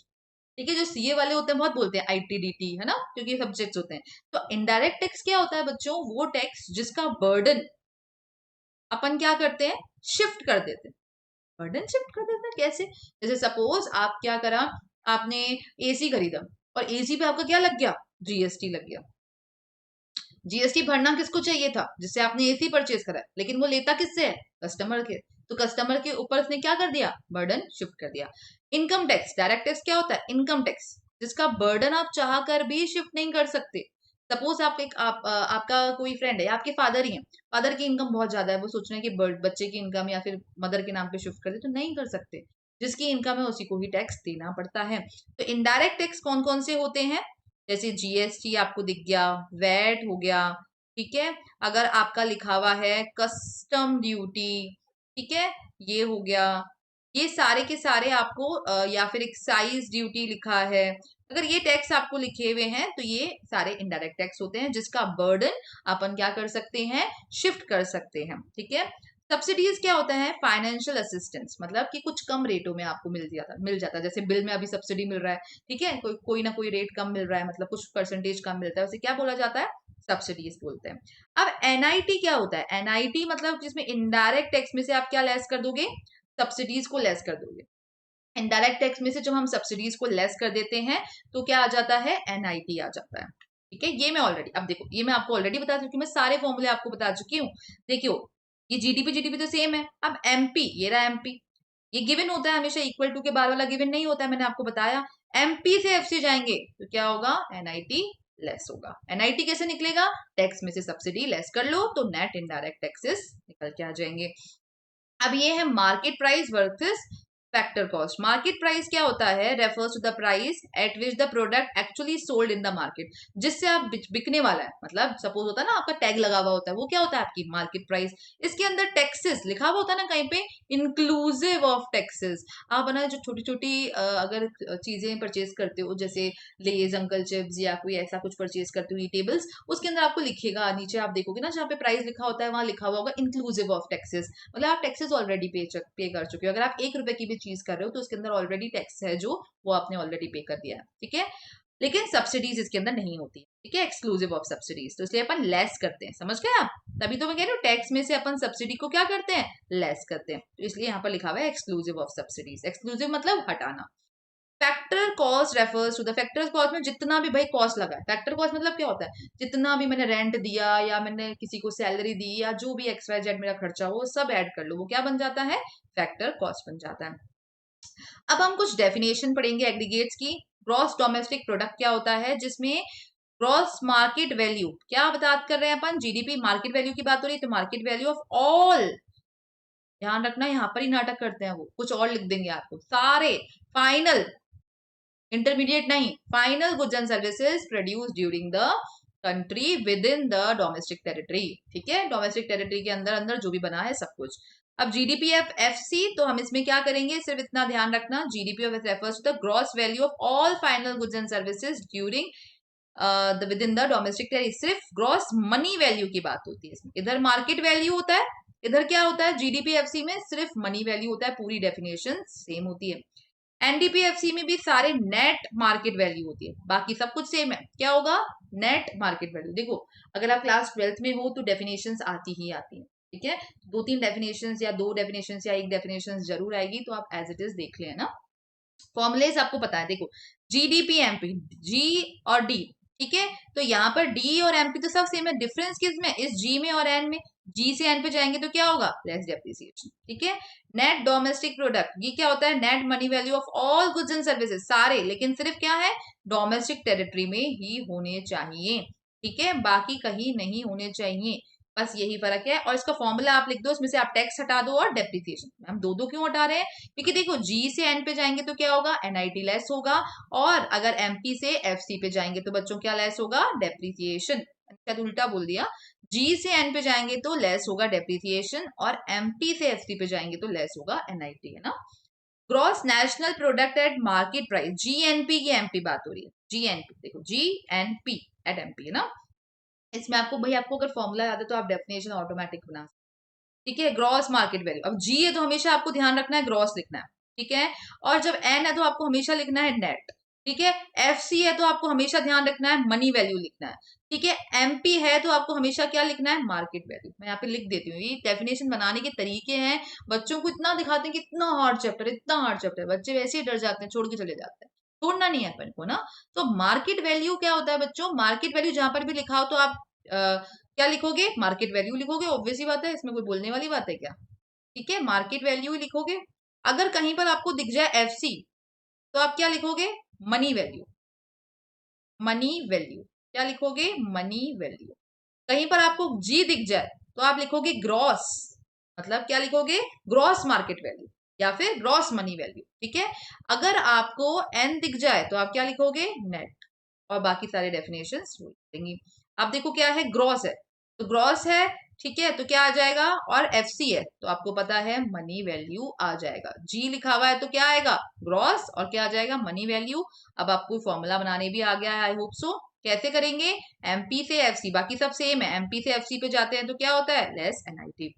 ठीक है। जो सीए वाले होते हैं बहुत बोलते हैं आईटी डीटी, है ना, क्योंकि सब्जेक्ट्स होते हैं। तो इनडायरेक्ट टैक्स क्या होता है बच्चों, वो टैक्स जिसका बर्डन अपन क्या करते हैं, शिफ्ट कर देते हैं। बर्डन शिफ्ट कर देते हैं कैसे, जैसे सपोज आप क्या करा, आपने एसी खरीदा और एसी पे आपका क्या लग गया, जीएसटी लग गया। जीएसटी भरना किसको चाहिए था, जिससे आपने एसी परचेज करा, लेकिन वो लेता किससे है, कस्टमर के। तो कस्टमर के ऊपर उसने क्या कर दिया, बर्डन शिफ्ट कर दिया। इनकम टैक्स, डायरेक्ट टैक्स क्या होता है, इनकम टैक्स जिसका बर्डन आप चाह कर भी शिफ्ट नहीं कर सकते। सपोज आपका कोई फ्रेंड है, आपके फादर ही है, फादर की इनकम बहुत ज्यादा है, वो सोच रहे हैं कि बच्चे की इनकम या फिर मदर के नाम पे शिफ्ट कर दे, तो नहीं कर सकते। जिसकी इनकम है उसी को ही टैक्स देना पड़ता है। तो इनडायरेक्ट टैक्स कौन कौन से होते हैं, जैसे जीएसटी आपको दिख गया, वैट हो गया, ठीक है। अगर आपका लिखा हुआ है कस्टम ड्यूटी, ठीक है, ये हो गया, ये सारे के सारे आपको या फिर एक्साइज ड्यूटी लिखा है, अगर ये टैक्स आपको लिखे हुए हैं तो ये सारे इनडायरेक्ट टैक्स होते हैं, जिसका बर्डन अपन क्या कर सकते हैं, शिफ्ट कर सकते हैं। ठीक है। सब्सिडीज क्या होता है, फाइनेंशियल असिस्टेंस, मतलब कि कुछ कम रेटों में आपको मिल जाता है, जैसे बिल में अभी सब्सिडी मिल रहा है, ठीक है, कोई ना कोई रेट कम मिल रहा है, मतलब कुछ परसेंटेज कम मिलता है, उसे क्या बोला जाता है, सब्सिडीज बोलते हैं। अब एनआईटी क्या होता है, एनआईटी मतलब जिसमें इनडायरेक्ट टैक्स में से आप क्या लेस कर दोगे, सब्सिडीज को लेस कर दोगे। इनडायरेक्ट टैक्स में से जब हम सब्सिडीज को लेस कर देते हैं तो क्या आ जाता है, एनआईटी आ जाता है। ठीक है, ये मैं ऑलरेडी, अब देखो ये मैं आपको ऑलरेडी बता चुकी हूँ, मैं सारे फॉर्मूले आपको बता चुकी हूँ। देखियो ये जीडीपी जीडीपी तो सेम है। अब एमपी, ये रहा एमपी, ये गिवन होता है हमेशा, इक्वल टू के बाद वाला गिवन नहीं होता है, मैंने आपको बताया। एमपी से एफसी जाएंगे तो क्या होगा, एनआईटी लेस होगा। एनआईटी कैसे निकलेगा, टैक्स में से सब्सिडी लेस कर लो तो नेट इनडायरेक्ट टैक्सेस निकल के आ जाएंगे। अब ये है market price versus factor cost. Market price क्या होता है, refers to the price at which the product actually sold in the market, जिससे आप बिकने वाला है, मतलब सपोज होता है ना आपका टैग लगा हुआ होता है, वो क्या होता है, आपकी मार्केट प्राइस। इसके अंदर टैक्सेस लिखा हुआ होता है ना कहीं पे, इंक्लूसिव ऑफ टैक्सेस। आप ना जो छोटी छोटी अगर चीजें परचेज करते हो, जैसे लेज अंकल चिप्स या कोई ऐसा कुछ परचेज करते हो, टेबल्स, उसके अंदर आपको लिखेगा, नीचे आप देखोगे ना जहाँ पे प्राइस लिखा होता है, वहां लिखा हुआ होगा इंक्लूसिव ऑफ टैक्सेस, मतलब आप टैक्सेस ऑलरेडी पे कर चुके हो। अगर आप 1 रुपए की भी चीज कर रहे हो तो उसके अंदर ऑलरेडी टैक्स है जो वो आपने ऑलरेडी पे कर दिया है। ठीक है, लेकिन सब्सिडीज इसके अंदर नहीं होती। ठीक है, एक्सक्लूसिव ऑफ सब्सिडीज, तो इसलिए अपन लेस करते हैं, समझ गए आप। तभी तो मैं कह रही हूँ टैक्स में से अपन सब्सिडी को क्या करते हैं, लेस करते हैं, तो इसलिए यहाँ पर लिखा हुआ है एक्सक्लूसिव ऑफ सब्सिडीज। एक्सक्लूसिव मतलब हटाना। Factor cost refers to the, factor cost में जितना भी भाई कॉस्ट लगा है, फैक्टर कॉस्ट मतलब क्या होता है, जितना भी मैंने रेंट दिया या मैंने किसी को सैलरी दी या जो भी एक्स वाई जेड मेरा खर्चा हो, सब ऐड कर लो, वो क्या बन जाता है, फैक्टर कॉस्ट बन जाता है। अब हम कुछ डेफिनेशन पढ़ेंगे एग्रीगेट्स की। ग्रॉस डोमेस्टिक प्रोडक्ट क्या होता है, जिसमें ग्रॉस मार्केट वैल्यू, क्या बात कर रहे हैं अपन, जीडीपी मार्केट वैल्यू की बात हो रही है, तो मार्केट वैल्यू ऑफ ऑल, ध्यान रखना यहाँ पर ही नाटक करते हैं वो, कुछ और लिख देंगे आपको, सारे फाइनल, इंटरमीडिएट नहीं, final goods and services produce during the country within the domestic territory. ठीक है, डोमेस्टिक टेरिटरी के अंदर अंदर जो भी बना है सब कुछ। अब जीडीपी एफ एफ सी, तो हम इसमें क्या करेंगे, सिर्फ इतना ध्यान रखना, GDP of refers to the gross value of all final goods and services during the within the domestic territory, सिर्फ ग्रॉस मनी वैल्यू की बात होती है इसमें। इधर मार्केट वैल्यू होता है, इधर क्या होता है, जीडीपी एफसी में सिर्फ मनी वैल्यू होता है, पूरी डेफिनेशन सेम होती है। एनडीपीएफसी में भी सारे नेट मार्केट वैल्यू होती है, बाकी सब कुछ सेम है, क्या होगा, नेट मार्केट वैल्यू। देखो अगर आप क्लास 12th में हो तो डेफिनेशंस आती ही आती हैं, ठीक है, 2-3 डेफिनेशंस या 2 डेफिनेशंस या 1 डेफिनेशन जरूर आएगी, तो आप एज इट इज देख लेना। फॉर्मुलेज आपको पता है, देखो जीडीपी एमपी, जी और डी, ठीक है, तो यहाँ पर डी और एमपी तो सब सेम है, डिफरेंस किस में, इस जी में और एन में, जी से एन पे जाएंगे तो क्या होगा, लेस डेप्रिसिएशन। ठीक है, नेट डोमेस्टिक प्रोडक्ट, ये क्या होता है, net money value of all goods and services, सारे, लेकिन सिर्फ क्या है, डोमेस्टिक टेरिटरी में ही होने चाहिए। ठीक है, बाकी कहीं नहीं होने चाहिए, बस यही फर्क है। और इसका फॉर्मूला आप लिख दो, इसमें से आप टैक्स हटा दो और डेप्रिसिएशन। हम दो दो क्यों हटा रहे हैं, क्योंकि देखो जी से एन पे जाएंगे तो क्या होगा, एनआईटी लेस होगा, और अगर एमपी से एफसी पे जाएंगे तो बच्चों क्या लेस होगा, डेप्रिसिएशन। शायद उल्टा बोल दिया, जी से एन पे जाएंगे तो लेस होगा डेप्रिसिएशन, और एमपी से एफसी पे जाएंगे तो लेस होगा एनआईटी, है ना। Gross national product eight market price, GNP की एमपी बात हो रही है, जीएनपी, देखो जीएनपी एट एमपी, है ना। इसमें आपको भाई, आपको अगर फॉर्मूला याद है तो आप डेफिनेशन ऑटोमेटिक बना सकते। ठीक है, ग्रॉस मार्केट वैल्यू, अब जी है तो हमेशा आपको ध्यान रखना है ग्रॉस लिखना है, ठीक है, और जब एन है तो आपको हमेशा लिखना है नेट। ठीक है, एफ सी है तो आपको हमेशा ध्यान रखना है मनी वैल्यू लिखना है। ठीक है, एमपी है तो आपको हमेशा क्या लिखना है, मार्केट वैल्यू। मैं यहाँ पे लिख देती हूँ, ये डेफिनेशन बनाने के तरीके हैं, बच्चों को इतना दिखाते हैं कि इतना हार्ड चैप्टर, इतना हार्ड चैप्टर, बच्चे वैसे ही डर जाते हैं, छोड़ के चले जाते हैं, छोड़ना नहीं है अपन को ना। तो मार्केट वैल्यू क्या होता है बच्चों, मार्केट वैल्यू जहां पर भी लिखा हो तो आप क्या लिखोगे, मार्केट वैल्यू लिखोगे, ऑब्वियस ही बात है, इसमें कोई बोलने वाली बात है क्या। ठीक है, मार्केट वैल्यू ही लिखोगे। अगर कहीं पर आपको दिख जाए एफसी तो आप क्या लिखोगे, मनी वैल्यू, मनी वैल्यू, क्या लिखोगे, मनी वैल्यू। कहीं पर आपको जी दिख जाए तो आप लिखोगे ग्रॉस, मतलब क्या लिखोगे, ग्रॉस मार्केट वैल्यू या फिर ग्रॉस मनी वैल्यू। ठीक है, अगर आपको एन दिख जाए तो आप क्या लिखोगे, नेट, और बाकी सारे डेफिनेशंस देंगी। अब देखो क्या है, ग्रॉस है तो ग्रॉस है, ठीक है, तो क्या आ जाएगा, और एफसी है तो आपको पता है मनी वैल्यू आ जाएगा। जी लिखा हुआ है तो क्या आएगा, ग्रॉस, और क्या आ जाएगा, मनी वैल्यू। अब आपको फॉर्मूला बनाने भी आ गया है, आई होप सो। कैसे करेंगे, एमपी से एफसी, बाकी सब सेम है, एमपी से एफसी पे जाते हैं तो क्या होता है, लेस एनआईटी।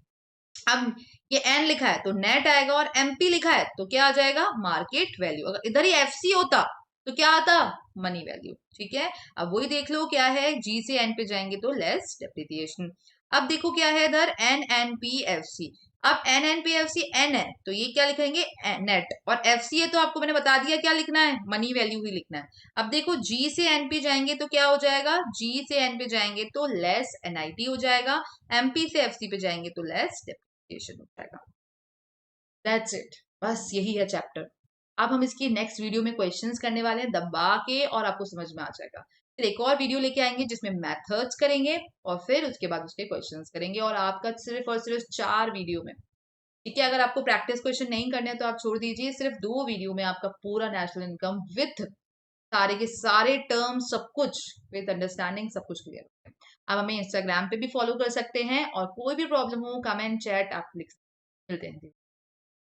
अब ये एन लिखा है तो नेट आएगा, और एमपी लिखा है तो क्या आ जाएगा, मार्केट वैल्यू। अगर इधर ही एफसी होता तो क्या आता, मनी वैल्यू। ठीक है, अब वही देख लो क्या है, जी से एन पे जाएंगे तो लेस डेप्रिसिएशन। अब देखो क्या है इधर, N N P F C. अब N N P F C, N है तो ये क्या लिखेंगे, नेट, और एफ सी है तो आपको मैंने बता दिया क्या लिखना है, मनी वैल्यू ही लिखना है। अब देखो जी से एन पे जाएंगे तो क्या हो जाएगा, जी से एन पे जाएंगे तो लेस एनआईटी हो जाएगा, एमपी से एफसी पे जाएंगे तो लेस डेप्रिसिएशन हो जाएगा। दैट्स इट, बस यही है चैप्टर। अब हम इसकी नेक्स्ट वीडियो में क्वेश्चंस करने वाले हैं दबा के, और आपको समझ में आ जाएगा। फिर एक और वीडियो लेके आएंगे जिसमें मेथड्स करेंगे, और फिर उसके बाद उसके क्वेश्चंस करेंगे, और आपका सिर्फ और सिर्फ 4 वीडियो में। ठीक है, अगर आपको प्रैक्टिस क्वेश्चन नहीं करने तो आप छोड़ दीजिए, सिर्फ 2 वीडियो में आपका पूरा नेशनल इनकम विथ सारे के सारे टर्म्स, सब कुछ विद अंडरस्टैंडिंग, सब कुछ क्लियर है। आप हमें इंस्टाग्राम पे भी फॉलो कर सकते हैं, और कोई भी प्रॉब्लम हो, कमेंट, चैट आप लिख सकते हैं। मिलते हैं।